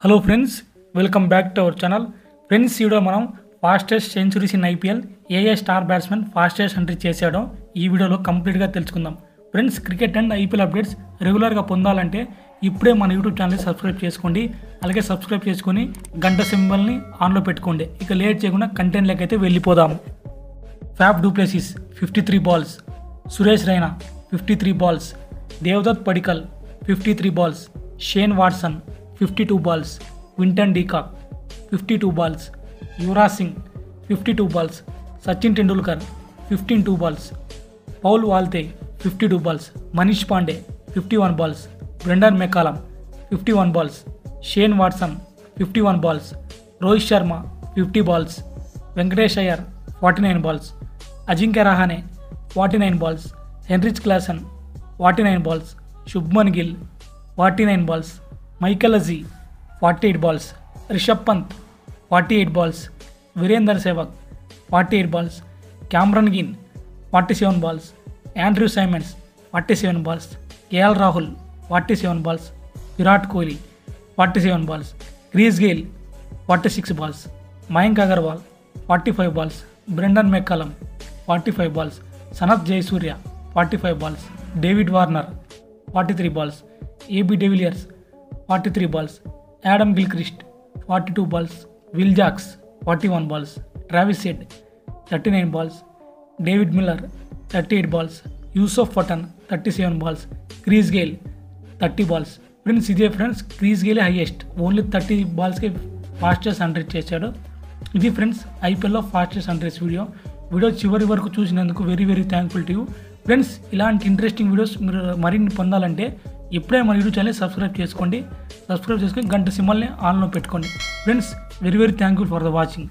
Hello friends, welcome back to our channel. Friends, ఈవిడో మనం fastest centuries in IPL ఏ star batsmen fastest entry చేశాడో ఈ వీడియోలో కంప్లీట్గా తెలుసుకుందాం. Friends, cricket and IPL updates రెగ్యులర్గా పొందాలంటే ఇప్పుడే మన యూట్యూబ్ ఛానల్ని సబ్స్క్రైబ్ చేసుకోండి. అలాగే సబ్స్క్రైబ్ చేసుకొని గంట సింబల్ని ఆన్లో పెట్టుకోండి. ఇక లేట్ చేయకుండా కంటెంట్లోకి అయితే వెళ్ళిపోదాం. Faf du Plessis 53 balls, Suresh Raina 53 balls, Devdutt Padikkal 53 balls, Shane Watson 52 balls, Quinton de Kock 52 balls, Yuvraj Singh 52 balls, Sachin Tendulkar 15 balls, Paul Valthaty 52 balls, Manish Pandey 51 balls, Brendon McCullum 51 balls, Shane Watson 51 balls, Rohit Sharma 50 balls, Venkatesh Iyer 49 balls, Ajinkya Rahane 49 balls, Heinrich Klaasen 49 balls, Shubman Gill 49 balls, Michael అజీ 48 balls, Rishabh Pant 48 balls, Virender Sehwag 48 balls, Cameron Green 47 balls, Andrew Symonds 47 balls, KL Rahul 47 balls, Virat Kohli 47 balls, Chris Gayle 46 balls, Mayank Agarwal 45 balls, Brendon McCullum 45 balls, Sanath Jayasuriya 45 balls, David Warner 43 balls, AB de Villiers 43 balls, Adam Gilchrist 42 balls, Will Jacks 41 balls, Travis Head 39 balls, David Miller 38 balls, Yusuf Pathan 37 balls, Chris Gayle 30 balls. Friends, ఇదే friends Chris గేలే highest, only 30 balsకి fastest hundred చేశాడు. ఇది friends ఐపీఎల్లో fastest hundreds video చివరి వరకు చూసినందుకు very thankful to you. Friends, ఇలాంటి ఇంట్రెస్టింగ్ వీడియోస్ మీరు మరిన్ని పొందాలంటే ఇప్పుడే మన యూట్యూబ్ ఛానల్ సబ్స్క్రైబ్ చేసుకొని గంట సింబల్ని ఆన్లో పెట్టుకోండి. Friends, very thankful for the watching.